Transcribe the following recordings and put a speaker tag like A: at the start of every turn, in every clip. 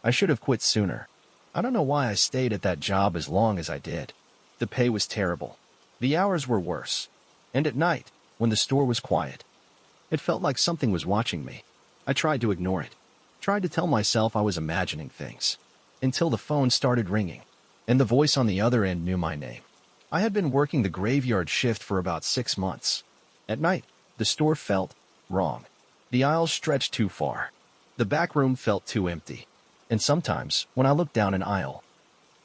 A: I should have quit sooner. I don't know why I stayed at that job as long as I did. The pay was terrible. The hours were worse. And at night, when the store was quiet, it felt like something was watching me. I tried to ignore it. Tried to tell myself I was imagining things. Until the phone started ringing, and the voice on the other end knew my name. I had been working the graveyard shift for about 6 months. At night, the store felt wrong. The aisles stretched too far. The back room felt too empty. And sometimes, when I looked down an aisle,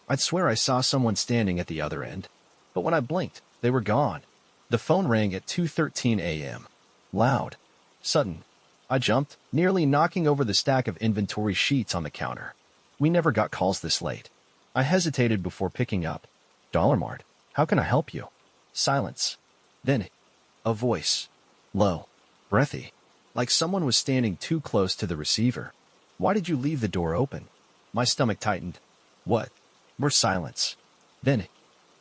A: I'd swear I saw someone standing at the other end. But when I blinked, they were gone. The phone rang at 2:13 a.m. Loud. Sudden. I jumped, nearly knocking over the stack of inventory sheets on the counter. We never got calls this late. I hesitated before picking up. Dollar Mart, how can I help you? Silence. Then, a voice. Low. Breathy. Like someone was standing too close to the receiver. Why did you leave the door open? My stomach tightened. What? More silence. Then,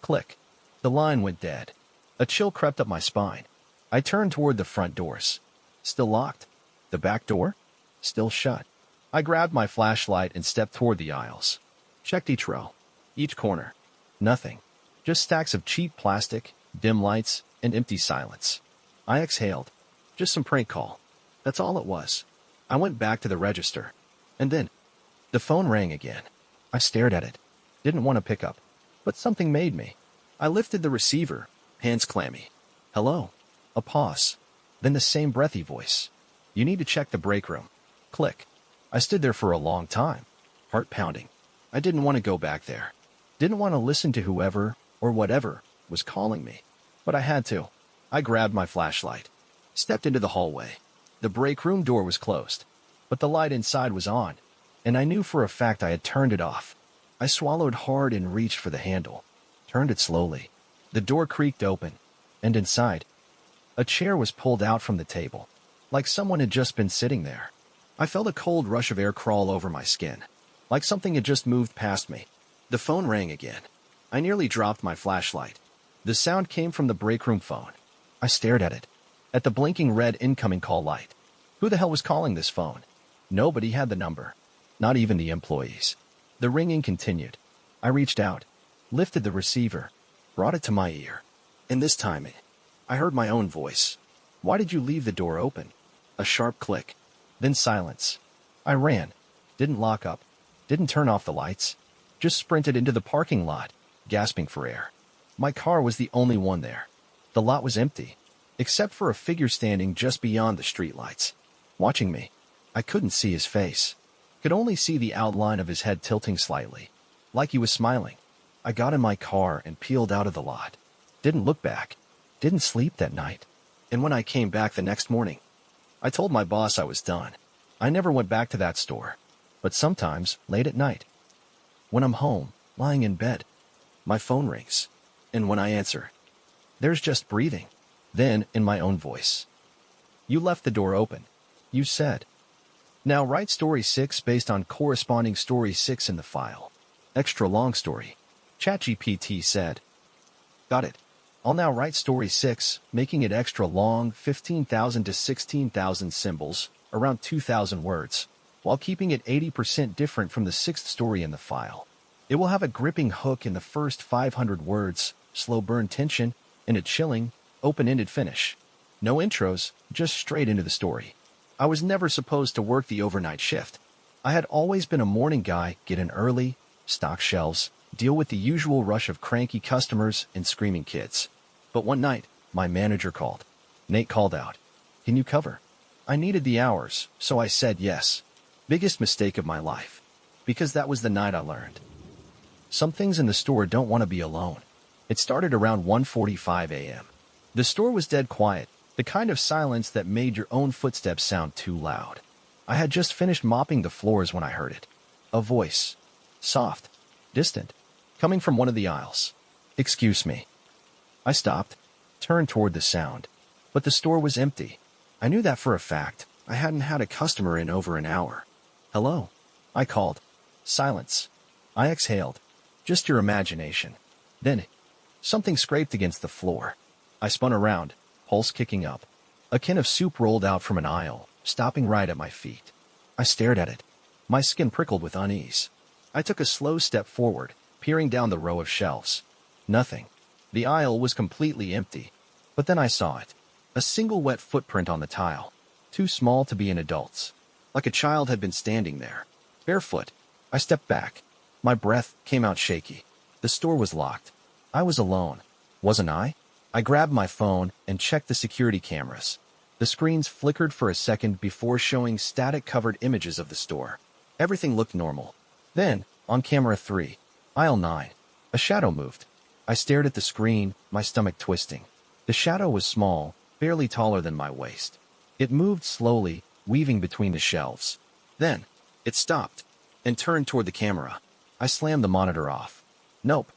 A: click. The line went dead. A chill crept up my spine. I turned toward the front doors. Still locked. The back door? Still shut. I grabbed my flashlight and stepped toward the aisles. Checked each row. Each corner. Nothing. Just stacks of cheap plastic, dim lights, and empty silence. I exhaled. Just some prank call. That's all it was. I went back to the register. And then, the phone rang again. I stared at it. Didn't want to pick up. But something made me. I lifted the receiver, hands clammy. Hello. A pause. Then the same breathy voice. You need to check the break room. Click. I stood there for a long time, heart pounding. I didn't want to go back there. Didn't want to listen to whoever or whatever was calling me. But I had to. I grabbed my flashlight, stepped into the hallway. The break room door was closed, but the light inside was on, and I knew for a fact I had turned it off. I swallowed hard and reached for the handle, turned it slowly. The door creaked open, and inside, a chair was pulled out from the table, like someone had just been sitting there. I felt a cold rush of air crawl over my skin, like something had just moved past me. The phone rang again. I nearly dropped my flashlight. The sound came from the break room phone. I stared at it, at the blinking red incoming call light. Who the hell was calling this phone? Nobody had the number, not even the employees. The ringing continued. I reached out, lifted the receiver, brought it to my ear. And this time, I heard my own voice. Why did you leave the door open? A sharp click. Then silence. I ran. Didn't lock up. Didn't turn off the lights. Just sprinted into the parking lot, gasping for air. My car was the only one there. The lot was empty, except for a figure standing just beyond the streetlights, watching me. I couldn't see his face. Could only see the outline of his head tilting slightly, like he was smiling. I got in my car and peeled out of the lot. Didn't look back. Didn't sleep that night. And when I came back the next morning, I told my boss I was done. I never went back to that store. But sometimes, late at night, when I'm home, lying in bed, my phone rings. And when I answer, there's just breathing. Then, in my own voice, you left the door open. You said. Now write story 6 based on corresponding story 6 in the file. Extra long story. ChatGPT said. Got it. I'll now write story 6, making it extra long, 15,000 to 16,000 symbols, around 2,000 words, while keeping it 80% different from the 6th story in the file. It will have a gripping hook in the first 500 words, slow burn tension, and a chilling, open-ended finish. No intros, just straight into the story. I was never supposed to work the overnight shift. I had always been a morning guy, get in early, stock shelves, deal with the usual rush of cranky customers and screaming kids. But one night, my manager called. Nate called out, "Can you cover?" I needed the hours, so I said yes. Biggest mistake of my life. Because that was the night I learned. Some things in the store don't want to be alone. It started around 1:45 a.m. The store was dead quiet, the kind of silence that made your own footsteps sound too loud. I had just finished mopping the floors when I heard it. A voice. Soft. Distant. Coming from one of the aisles. "Excuse me." I stopped, turned toward the sound. But the store was empty. I knew that for a fact. I hadn't had a customer in over an hour. "Hello?" I called. Silence. I exhaled. Just your imagination. Then, something scraped against the floor. I spun around, pulse kicking up. A can of soup rolled out from an aisle, stopping right at my feet. I stared at it. My skin prickled with unease. I took a slow step forward, peering down the row of shelves. Nothing. The aisle was completely empty. But then I saw it. A single wet footprint on the tile. Too small to be an adult's. Like a child had been standing there. Barefoot. I stepped back. My breath came out shaky. The store was locked. I was alone. Wasn't I? I grabbed my phone and checked the security cameras. The screens flickered for a second before showing static-covered images of the store. Everything looked normal. Then, on camera 3, aisle 9, a shadow moved. I stared at the screen, my stomach twisting. The shadow was small, barely taller than my waist. It moved slowly, weaving between the shelves. Then, it stopped and turned toward the camera. I slammed the monitor off. Nope.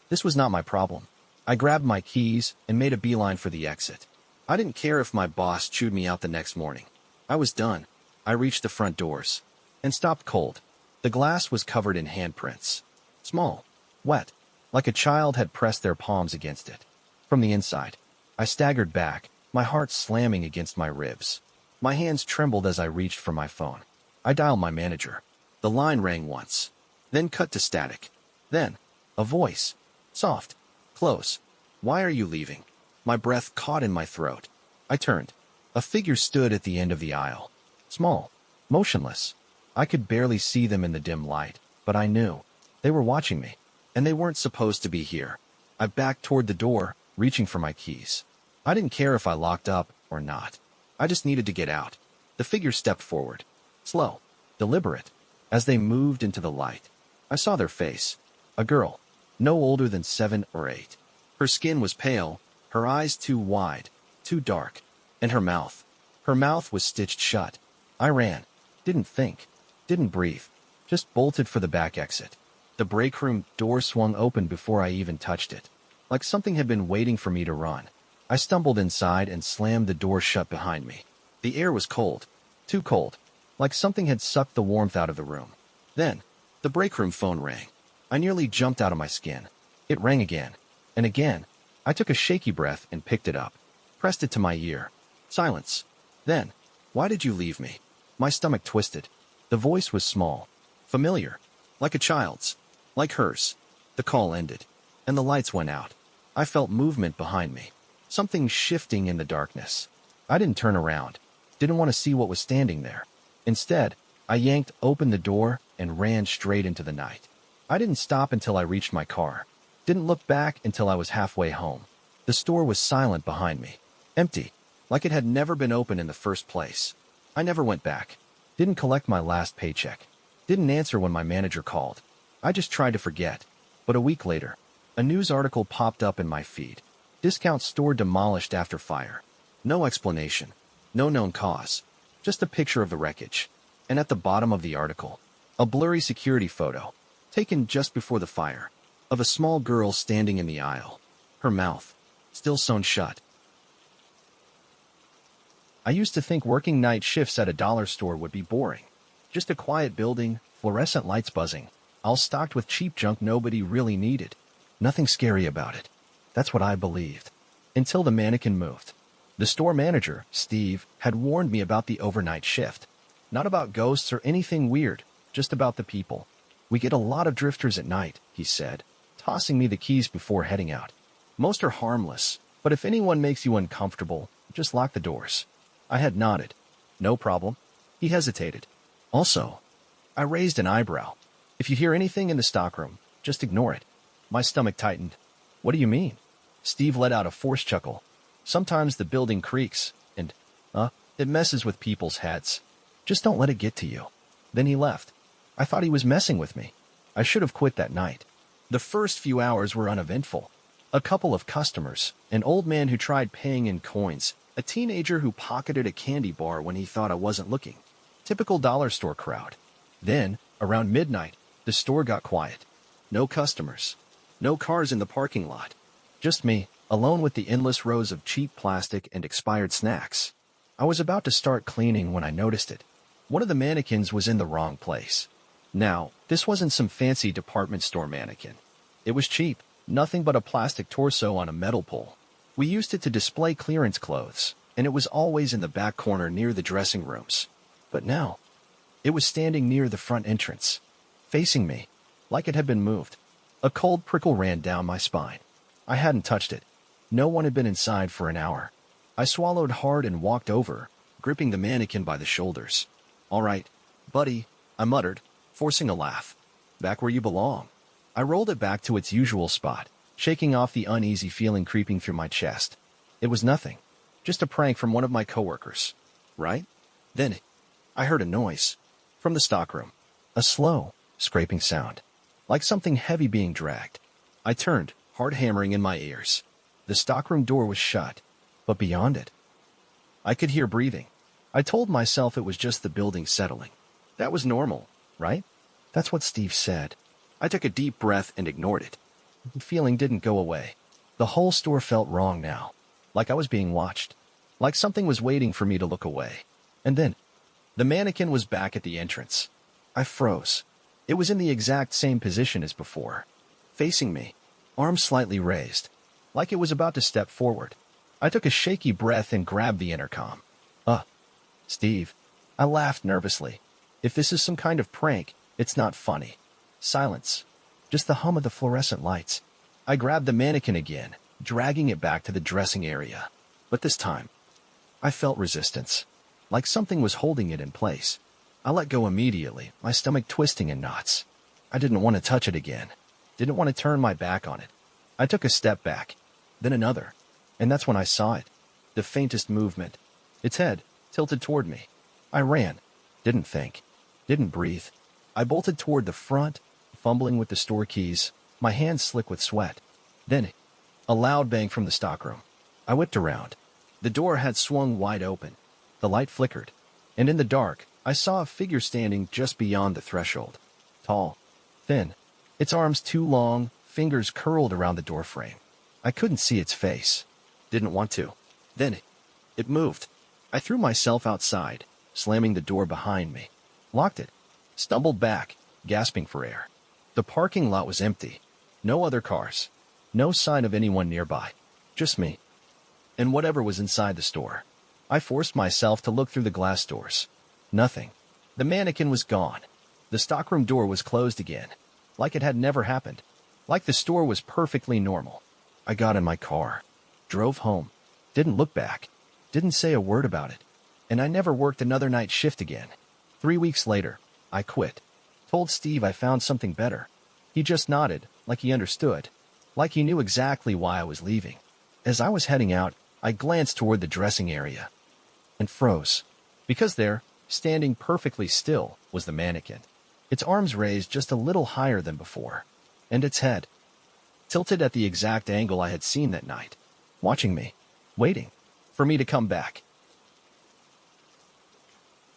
A: This was not my problem. I grabbed my keys and made a beeline for the exit. I didn't care if my boss chewed me out the next morning. I was done. I reached the front doors and stopped cold. The glass was covered in handprints. Small, wet, like a child had pressed their palms against it. From the inside, I staggered back, my heart slamming against my ribs. My hands trembled as I reached for my phone. I dialed my manager. The line rang once, then cut to static. Then, a voice. Soft. Close. Why are you leaving? My breath caught in my throat. I turned. A figure stood at the end of the aisle. Small. Motionless. I could barely see them in the dim light, but I knew. They were watching me, and they weren't supposed to be here. I backed toward the door, reaching for my keys. I didn't care if I locked up or not. I just needed to get out. The figure stepped forward. Slow. Deliberate. As they moved into the light, I saw their face. A girl. No older than 7 or 8. Her skin was pale, her eyes too wide, too dark, and her mouth. Her mouth was stitched shut. I ran. Didn't think. Didn't breathe. Just bolted for the back exit. The break room door swung open before I even touched it. Like something had been waiting for me to run. I stumbled inside and slammed the door shut behind me. The air was cold. Too cold. Like something had sucked the warmth out of the room. Then, the break room phone rang. I nearly jumped out of my skin. It rang again. And again. I took a shaky breath and picked it up. Pressed it to my ear. Silence. Then, why did you leave me? My stomach twisted. The voice was small. Familiar. Like a child's. Like hers. The call ended. And the lights went out. I felt movement behind me. Something shifting in the darkness. I didn't turn around. Didn't want to see what was standing there. Instead, I yanked open the door and ran straight into the night. I didn't stop until I reached my car. Didn't look back until I was halfway home. The store was silent behind me. Empty. Like it had never been open in the first place. I never went back. Didn't collect my last paycheck. Didn't answer when my manager called. I just tried to forget. But a week later, a news article popped up in my feed. Discount store demolished after fire. No explanation. No known cause. Just a picture of the wreckage. And at the bottom of the article, a blurry security photo, taken just before the fire, of a small girl standing in the aisle. Her mouth, still sewn shut. I used to think working night shifts at a dollar store would be boring. Just a quiet building, fluorescent lights buzzing, all stocked with cheap junk nobody really needed. Nothing scary about it. That's what I believed. Until the mannequin moved. The store manager, Steve, had warned me about the overnight shift. Not about ghosts or anything weird, just about the people. We get a lot of drifters at night, he said, tossing me the keys before heading out. Most are harmless, but if anyone makes you uncomfortable, just lock the doors. I had nodded. No problem. He hesitated. Also, I raised an eyebrow. If you hear anything in the stockroom, just ignore it. My stomach tightened. What do you mean? Steve let out a forced chuckle. Sometimes the building creaks, and, it messes with people's heads. Just don't let it get to you. Then he left. I thought he was messing with me. I should have quit that night. The first few hours were uneventful. A couple of customers, an old man who tried paying in coins, a teenager who pocketed a candy bar when he thought I wasn't looking. Typical dollar store crowd. Then, around midnight, the store got quiet. No customers. No cars in the parking lot. Just me, alone with the endless rows of cheap plastic and expired snacks. I was about to start cleaning when I noticed it. One of the mannequins was in the wrong place. Now, this wasn't some fancy department store mannequin. It was cheap, nothing but a plastic torso on a metal pole. We used it to display clearance clothes, and it was always in the back corner near the dressing rooms. But now, It was standing near the front entrance, facing me, like it had been moved. A cold prickle ran down my spine. I hadn't touched it. No one had been inside for an hour. I swallowed hard and walked over, gripping the mannequin by the shoulders. "All right, buddy," I muttered, forcing a laugh. "Back where you belong." I rolled it back to its usual spot, shaking off the uneasy feeling creeping through my chest. It was nothing. Just a prank from one of my coworkers. Right? Then I heard a noise. From the stockroom. A slow, scraping sound. Like something heavy being dragged. I turned, heart hammering in my ears. The stockroom door was shut, but beyond it, I could hear breathing. I told myself it was just the building settling. That was normal, right? That's what Steve said. I took a deep breath and ignored it. The feeling didn't go away. The whole store felt wrong now. Like I was being watched. Like something was waiting for me to look away. And then, the mannequin was back at the entrance. I froze. It was in the exact same position as before. Facing me, arms slightly raised. Like it was about to step forward. I took a shaky breath and grabbed the intercom. Steve. I laughed nervously. If this is some kind of prank, it's not funny. Silence. Just the hum of the fluorescent lights. I grabbed the mannequin again, dragging it back to the dressing area. But this time, I felt resistance. Like something was holding it in place. I let go immediately, my stomach twisting in knots. I didn't want to touch it again. Didn't want to turn my back on it. I took a step back, then another. And that's when I saw it. The faintest movement. Its head tilted toward me. I ran. Didn't think. Didn't breathe. I bolted toward the front, fumbling with the store keys, my hands slick with sweat. Then, a loud bang from the stockroom. I whipped around. The door had swung wide open. The light flickered, and in the dark, I saw a figure standing just beyond the threshold. Tall, thin, its arms too long, fingers curled around the doorframe. I couldn't see its face. Didn't want to. Then, it moved. I threw myself outside, slamming the door behind me. Locked it. Stumbled back, gasping for air. The parking lot was empty. No other cars. No sign of anyone nearby. Just me. And whatever was inside the store. I forced myself to look through the glass doors. Nothing. The mannequin was gone. The stockroom door was closed again. Like it had never happened. Like the store was perfectly normal. I got in my car. Drove home. Didn't look back. Didn't say a word about it. And I never worked another night shift again. 3 weeks later, I quit. Told Steve I found something better. He just nodded, like he understood. Like he knew exactly why I was leaving. As I was heading out, I glanced toward the dressing area. And froze. Because there, standing perfectly still, was the mannequin. Its arms raised just a little higher than before. And its head, tilted at the exact angle I had seen that night. Watching me. Waiting. For me to come back.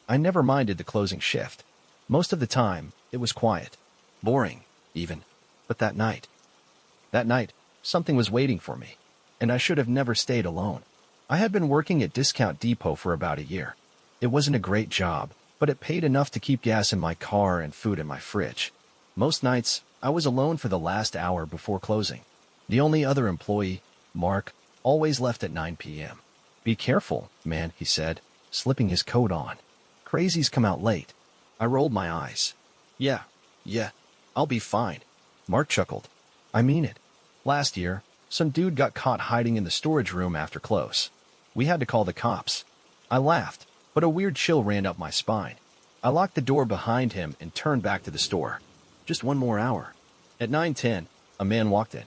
A: I never minded the closing shift. Most of the time, it was quiet. Boring, even. But that night, something was waiting for me. And I should have never stayed alone. I had been working at Discount Depot for about a year. It wasn't a great job, but it paid enough to keep gas in my car and food in my fridge. Most nights, I was alone for the last hour before closing. The only other employee, Mark, always left at 9 p.m. "Be careful, man," he said, slipping his coat on. "Crazies come out late." I rolled my eyes. Yeah, I'll be fine." Mark chuckled. "I mean it. Last year, some dude got caught hiding in the storage room after close. We had to call the cops." I laughed, but a weird chill ran up my spine. I locked the door behind him and turned back to the store. Just one more hour. At 9:10, a man walked in.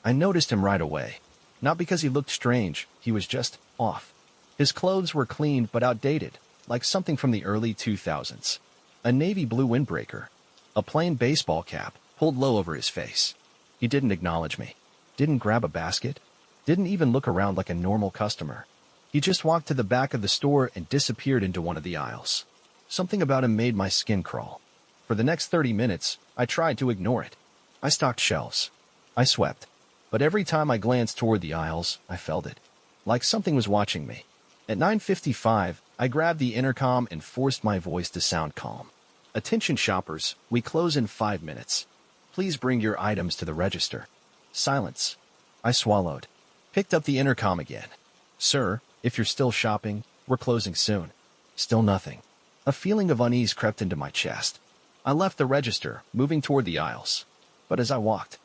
A: I noticed him right away. Not because he looked strange, he was just off. His clothes were clean but outdated, like something from the early 2000s. A navy blue windbreaker. A plain baseball cap pulled low over his face. He didn't acknowledge me. Didn't grab a basket. Didn't even look around like a normal customer. He just walked to the back of the store and disappeared into one of the aisles. Something about him made my skin crawl. For the next 30 minutes, I tried to ignore it. I stocked shelves. I swept. But every time I glanced toward the aisles, I felt it. Like something was watching me. At 9:55, I grabbed the intercom and forced my voice to sound calm. "Attention shoppers, we close in 5 minutes. Please bring your items to the register." Silence. I swallowed. Picked up the intercom again. "Sir, if you're still shopping, we're closing soon." Still nothing. A feeling of unease crept into my chest. I left the register, moving toward the aisles. But as I walked,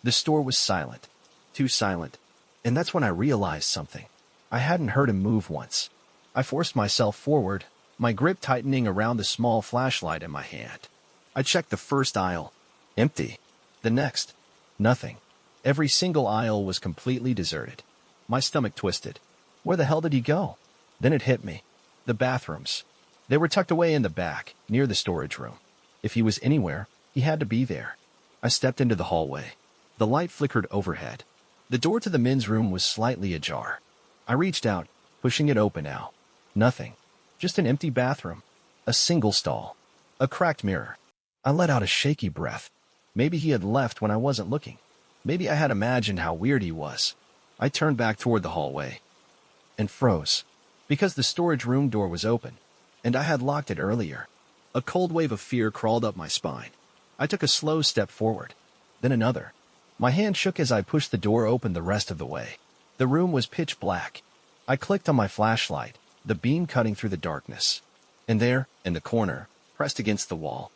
A: the store was silent. Too silent. And that's when I realized something. I hadn't heard him move once. I forced myself forward, my grip tightening around the small flashlight in my hand. I checked the first aisle. Empty. The next. Nothing. Every single aisle was completely deserted. My stomach twisted. Where the hell did he go? Then it hit me. The bathrooms. They were tucked away in the back, near the storage room. If he was anywhere, he had to be there. I stepped into the hallway. The light flickered overhead. The door to the men's room was slightly ajar. I reached out, pushing it open now. Nothing. Just an empty bathroom. A single stall. A cracked mirror. I let out a shaky breath. Maybe he had left when I wasn't looking. Maybe I had imagined how weird he was. I turned back toward the hallway and froze because the storage room door was open, and I had locked it earlier. A cold wave of fear crawled up my spine. I took a slow step forward, then another. My hand shook as I pushed the door open the rest of the way. The room was pitch black. I clicked on my flashlight, the beam cutting through the darkness. And there, in the corner, pressed against the wall,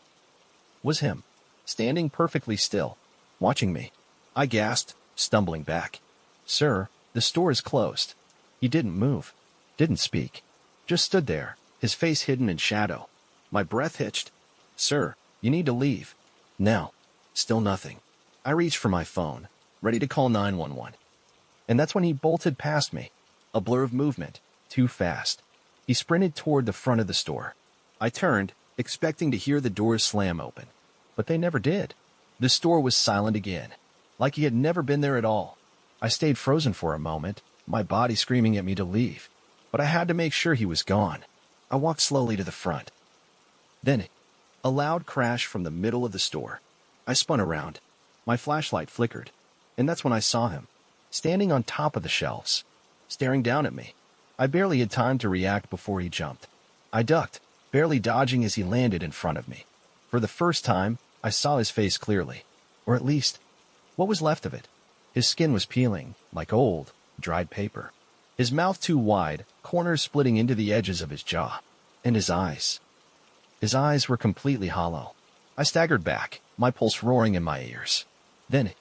A: was him, standing perfectly still, watching me. I gasped, stumbling back. "Sir, the store is closed." He didn't move, didn't speak, just stood there, his face hidden in shadow. My breath hitched. "Sir, you need to leave. Now." Still nothing. I reached for my phone, ready to call 911. And that's when he bolted past me. A blur of movement, too fast. He sprinted toward the front of the store. I turned, expecting to hear the doors slam open. But they never did. The store was silent again, like he had never been there at all. I stayed frozen for a moment, my body screaming at me to leave. But I had to make sure he was gone. I walked slowly to the front. Then, a loud crash from the middle of the store. I spun around. My flashlight flickered, and that's when I saw him, standing on top of the shelves, staring down at me. I barely had time to react before he jumped. I ducked, barely dodging as he landed in front of me. For the first time, I saw his face clearly, or at least, what was left of it. His skin was peeling, like old, dried paper. His mouth too wide, corners splitting into the edges of his jaw. And his eyes. His eyes were completely hollow. I staggered back, my pulse roaring in my ears. Then,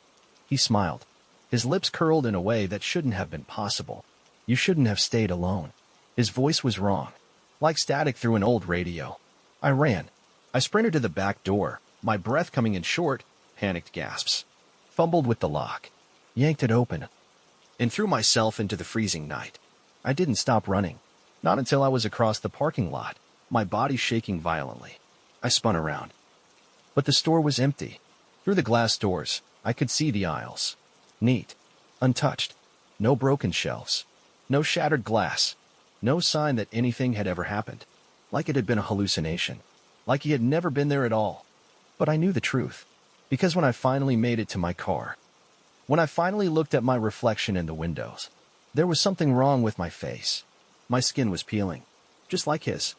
A: he smiled. His lips curled in a way that shouldn't have been possible. "You shouldn't have stayed alone." His voice was wrong, like static through an old radio. I ran. I sprinted to the back door, my breath coming in short, panicked gasps. Fumbled with the lock, yanked it open, and threw myself into the freezing night. I didn't stop running, not until I was across the parking lot, my body shaking violently. I spun around. But the store was empty. Through the glass doors, I could see the aisles. Neat. Untouched. No broken shelves. No shattered glass. No sign that anything had ever happened. Like it had been a hallucination. Like he had never been there at all. But I knew the truth. Because when I finally made it to my car, when I finally looked at my reflection in the windows, there was something wrong with my face. My skin was peeling, just like his.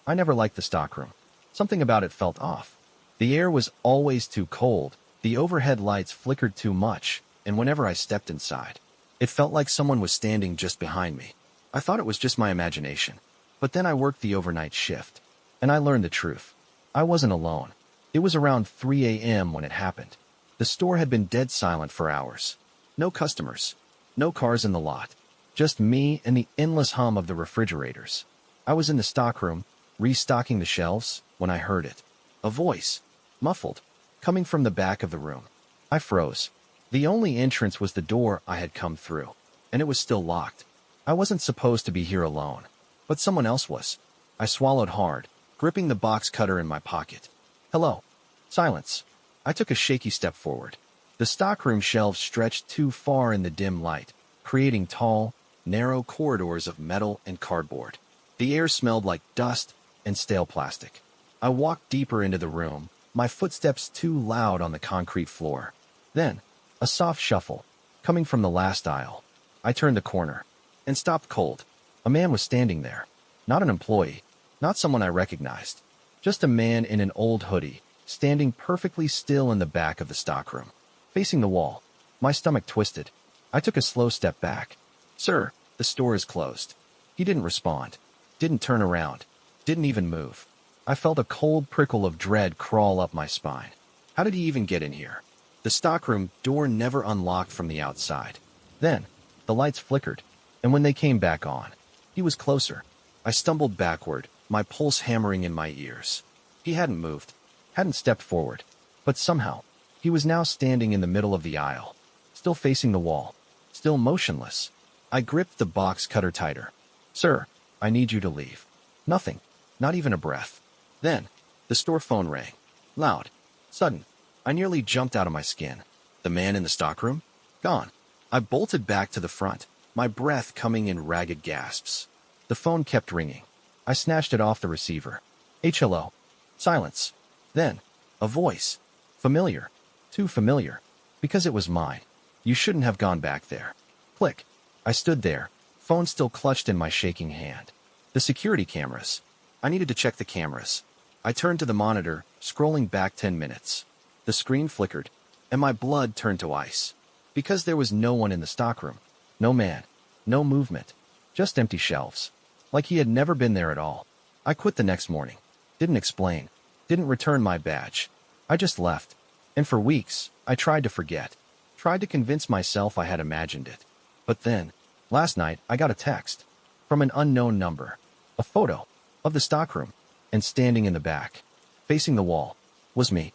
A: I never liked the stockroom. Something about it felt off. The air was always too cold, the overhead lights flickered too much, and whenever I stepped inside, it felt like someone was standing just behind me. I thought it was just my imagination. But then I worked the overnight shift, and I learned the truth. I wasn't alone. It was around 3 a.m. when it happened. The store had been dead silent for hours. No customers. No cars in the lot. Just me and the endless hum of the refrigerators. I was in the stockroom, restocking the shelves, when I heard it. A voice, muffled, coming from the back of the room. I froze. The only entrance was the door I had come through, and it was still locked. I wasn't supposed to be here alone, but someone else was. I swallowed hard, gripping the box cutter in my pocket. "Hello." Silence. I took a shaky step forward. The stockroom shelves stretched too far in the dim light, creating tall, narrow corridors of metal and cardboard. The air smelled like dust and stale plastic. I walked deeper into the room, my footsteps too loud on the concrete floor. Then, a soft shuffle, coming from the last aisle. I turned the corner and stopped cold. A man was standing there. Not an employee, not someone I recognized. Just a man in an old hoodie, standing perfectly still in the back of the stockroom, facing the wall. My stomach twisted. I took a slow step back. "Sir, the store is closed." He didn't respond. Didn't turn around. Didn't even move. I felt a cold prickle of dread crawl up my spine. How did he even get in here? The stockroom door never unlocked from the outside. Then, the lights flickered, and when they came back on, he was closer. I stumbled backward, my pulse hammering in my ears. He hadn't moved, hadn't stepped forward, but somehow, he was now standing in the middle of the aisle, still facing the wall, still motionless. I gripped the box cutter tighter. "Sir, I need you to leave." Nothing, not even a breath. Then, the store phone rang. Loud, sudden. I nearly jumped out of my skin. The man in the stockroom? Gone. I bolted back to the front, my breath coming in ragged gasps. The phone kept ringing. I snatched it off the receiver. Hello. Silence. Then, a voice. Familiar. Too familiar. Because it was mine. "You shouldn't have gone back there." Click. I stood there, phone still clutched in my shaking hand. The security cameras. I needed to check the cameras. I turned to the monitor, scrolling back 10 minutes. The screen flickered, and my blood turned to ice. Because there was no one in the stockroom. No man. No movement. Just empty shelves. Like he had never been there at all. I quit the next morning. Didn't explain. Didn't return my badge. I just left. And for weeks, I tried to forget. Tried to convince myself I had imagined it. But then, last night, I got a text. From an unknown number. A photo. Of the stockroom. And standing in the back, facing the wall, was me.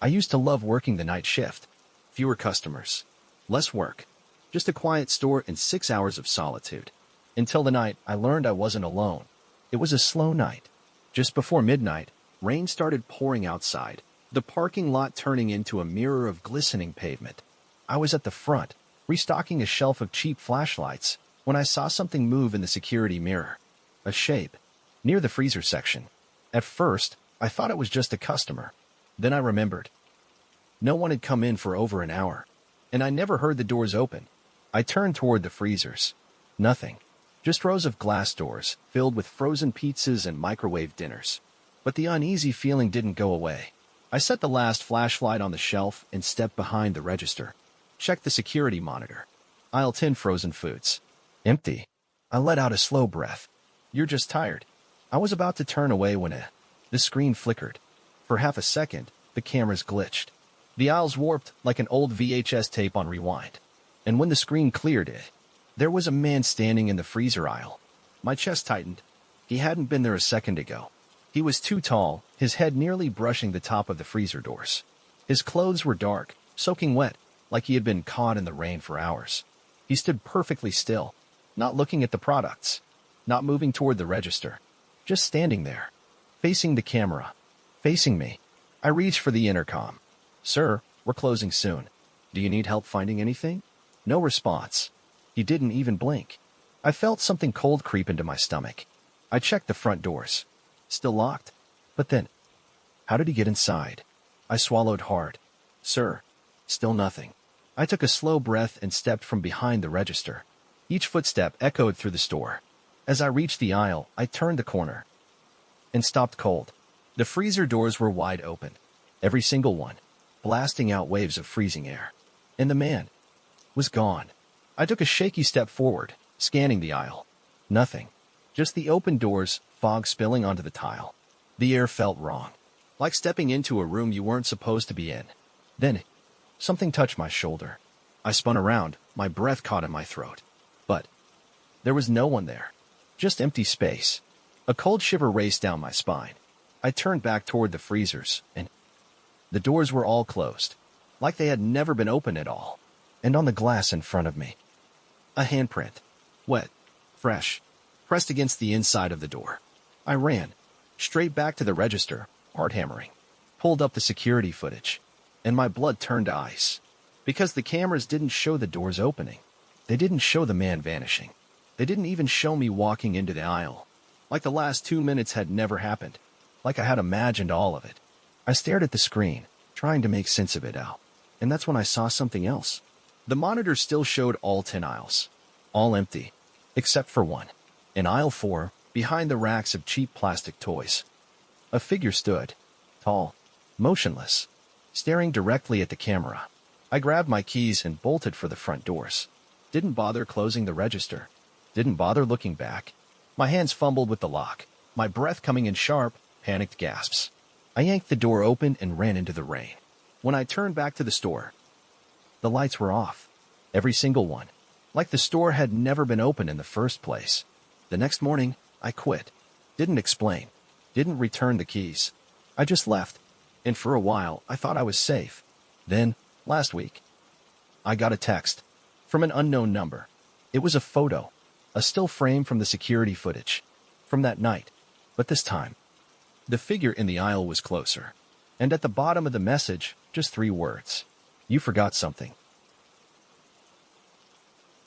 A: I used to love working the night shift. Fewer customers. Less work. Just a quiet store and 6 hours of solitude. Until the night I learned I wasn't alone. It was a slow night. Just before midnight, rain started pouring outside, the parking lot turning into a mirror of glistening pavement. I was at the front, restocking a shelf of cheap flashlights, when I saw something move in the security mirror. A shape. Near the freezer section. At first, I thought it was just a customer. Then I remembered. No one had come in for over an hour, and I never heard the doors open. I turned toward the freezers. Nothing. Just rows of glass doors, filled with frozen pizzas and microwave dinners. But the uneasy feeling didn't go away. I set the last flashlight on the shelf and stepped behind the register. Checked the security monitor. Aisle 10 frozen foods. Empty. I let out a slow breath. "You're just tired." I was about to turn away when the screen flickered. For half a second, the cameras glitched. The aisles warped like an old VHS tape on rewind. And when the screen cleared, there was a man standing in the freezer aisle. My chest tightened. He hadn't been there a second ago. He was too tall, his head nearly brushing the top of the freezer doors. His clothes were dark, soaking wet, like he had been caught in the rain for hours. He stood perfectly still, not looking at the products, not moving toward the register, just standing there, facing the camera, facing me. I reached for the intercom. "Sir, we're closing soon. Do you need help finding anything?" No response. He didn't even blink. I felt something cold creep into my stomach. I checked the front doors. Still locked. But then, how did he get inside? I swallowed hard. "Sir." Still nothing. I took a slow breath and stepped from behind the register. Each footstep echoed through the store. As I reached the aisle, I turned the corner and stopped cold. The freezer doors were wide open, every single one, blasting out waves of freezing air. And the man was gone. I took a shaky step forward, scanning the aisle. Nothing. Just the open doors, fog spilling onto the tile. The air felt wrong, like stepping into a room you weren't supposed to be in. Then, something touched my shoulder. I spun around, my breath caught in my throat. But there was no one there. Just empty space. A cold shiver raced down my spine. I turned back toward the freezers, and the doors were all closed, like they had never been opened at all. And on the glass in front of me, a handprint, wet, fresh, pressed against the inside of the door. I ran, straight back to the register, heart hammering, pulled up the security footage, and my blood turned to ice. Because the cameras didn't show the doors opening. They didn't show the man vanishing. They didn't even show me walking into the aisle. Like the last 2 minutes had never happened. Like I had imagined all of it. I stared at the screen, trying to make sense of it out. And that's when I saw something else. The monitor still showed all 10 aisles. All empty. Except for one. In aisle 4, behind the racks of cheap plastic toys. A figure stood. Tall. Motionless. Staring directly at the camera. I grabbed my keys and bolted for the front doors. Didn't bother closing the register. Didn't bother looking back. My hands fumbled with the lock, my breath coming in sharp, panicked gasps. I yanked the door open and ran into the rain. When I turned back to the store, the lights were off. Every single one. Like the store had never been open in the first place. The next morning, I quit. Didn't explain. Didn't return the keys. I just left. And for a while, I thought I was safe. Then, last week, I got a text from an unknown number. It was a photo, a still frame from the security footage from that night. But this time, the figure in the aisle was closer. And at the bottom of the message, just 3 words. You forgot something.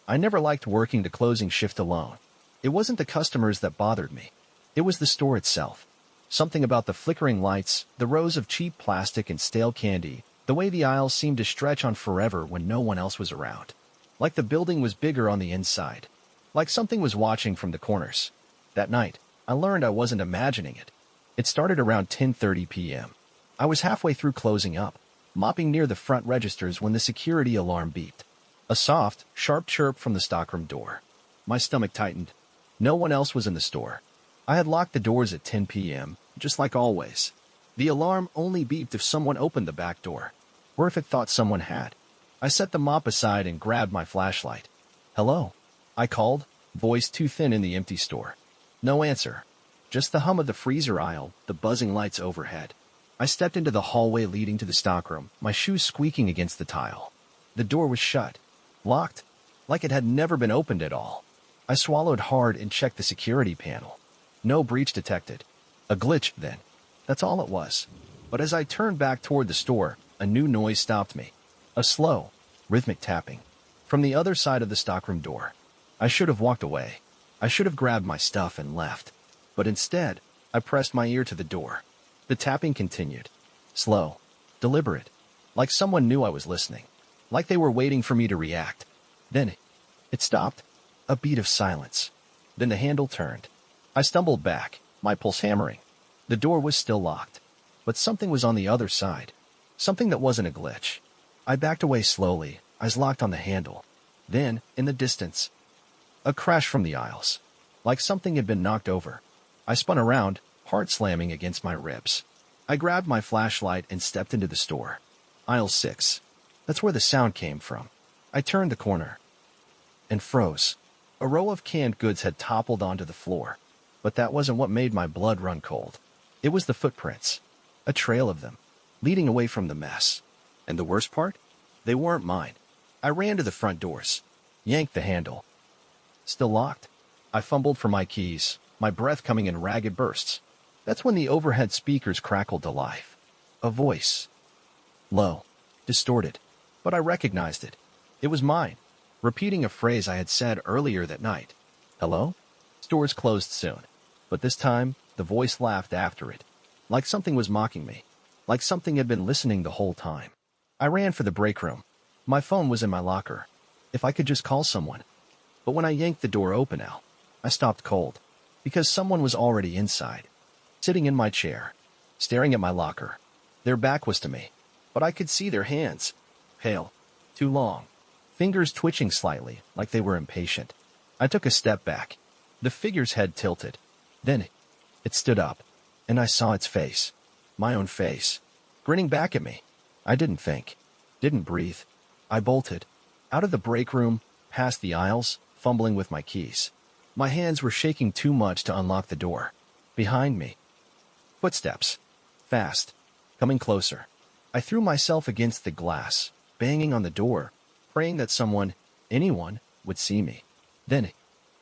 A: I never liked working the closing shift alone. It wasn't the customers that bothered me. It was the store itself. Something about the flickering lights, the rows of cheap plastic and stale candy, the way the aisles seemed to stretch on forever when no one else was around. Like the building was bigger on the inside. Like something was watching from the corners. That night, I learned I wasn't imagining it. It started around 10:30 p.m. I was halfway through closing up, mopping near the front registers when the security alarm beeped. A soft, sharp chirp from the stockroom door. My stomach tightened. No one else was in the store. I had locked the doors at 10 p.m., just like always. The alarm only beeped if someone opened the back door, or if it thought someone had. I set the mop aside and grabbed my flashlight. Hello? I called, voice too thin in the empty store. No answer. Just the hum of the freezer aisle, the buzzing lights overhead. I stepped into the hallway leading to the stockroom, my shoes squeaking against the tile. The door was shut. Locked, like it had never been opened at all. I swallowed hard and checked the security panel. No breach detected. A glitch, then. That's all it was. But as I turned back toward the store, a new noise stopped me. A slow, rhythmic tapping. From the other side of the stockroom door. I should have walked away. I should have grabbed my stuff and left. But instead, I pressed my ear to the door. The tapping continued. Slow. Deliberate. Like someone knew I was listening. Like they were waiting for me to react. Then, it stopped. A beat of silence. Then the handle turned. I stumbled back, my pulse hammering. The door was still locked. But something was on the other side. Something that wasn't a glitch. I backed away slowly, eyes locked on the handle. Then, in the distance, a crash from the aisles. Like something had been knocked over. I spun around, heart slamming against my ribs. I grabbed my flashlight and stepped into the store. Aisle 6. That's where the sound came from. I turned the corner and froze. A row of canned goods had toppled onto the floor. But that wasn't what made my blood run cold. It was the footprints. A trail of them, leading away from the mess. And the worst part? They weren't mine. I ran to the front doors, yanked the handle. Still locked. I fumbled for my keys, my breath coming in ragged bursts. That's when the overhead speakers crackled to life. A voice. Low. Distorted. But I recognized it. It was mine, repeating a phrase I had said earlier that night. Hello? Stores closed soon. But this time, the voice laughed after it. Like something was mocking me. Like something had been listening the whole time. I ran for the break room. My phone was in my locker. If I could just call someone. But when I yanked the door open out, I stopped cold. Because someone was already inside. Sitting in my chair. Staring at my locker. Their back was to me. But I could see their hands. Pale. Too long. Fingers twitching slightly, like they were impatient. I took a step back. The figure's head tilted. Then, it stood up. And I saw its face. My own face. Grinning back at me. I didn't think. Didn't breathe. I bolted. Out of the break room, past the aisles, fumbling with my keys. My hands were shaking too much to unlock the door. Behind me. Footsteps. Fast. Coming closer. I threw myself against the glass, banging on the door, praying that someone, anyone, would see me. Then,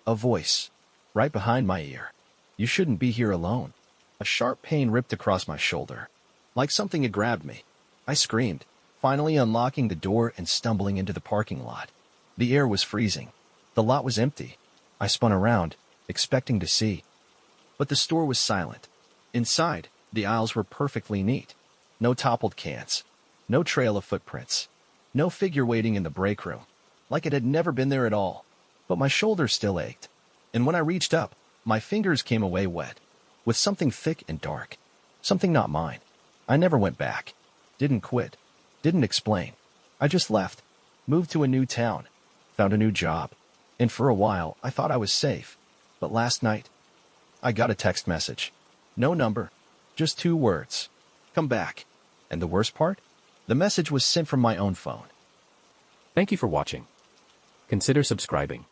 A: a voice. Right behind my ear. You shouldn't be here alone. A sharp pain ripped across my shoulder. Like something had grabbed me. I screamed, finally unlocking the door and stumbling into the parking lot. The air was freezing. The lot was empty. I spun around, expecting to see. But the store was silent. Inside, the aisles were perfectly neat. No toppled cans. No trail of footprints. No figure waiting in the break room. Like it had never been there at all. But my shoulders still ached. And when I reached up, my fingers came away wet. With something thick and dark. Something not mine. I never went back. Didn't quit. Didn't explain. I just left. Moved to a new town. Found a new job. And for a while, I thought I was safe. But last night, I got a text message. No number, just 2 words. Come back. And the worst part? The message was sent from my own phone.
B: Thank you for watching. Consider subscribing.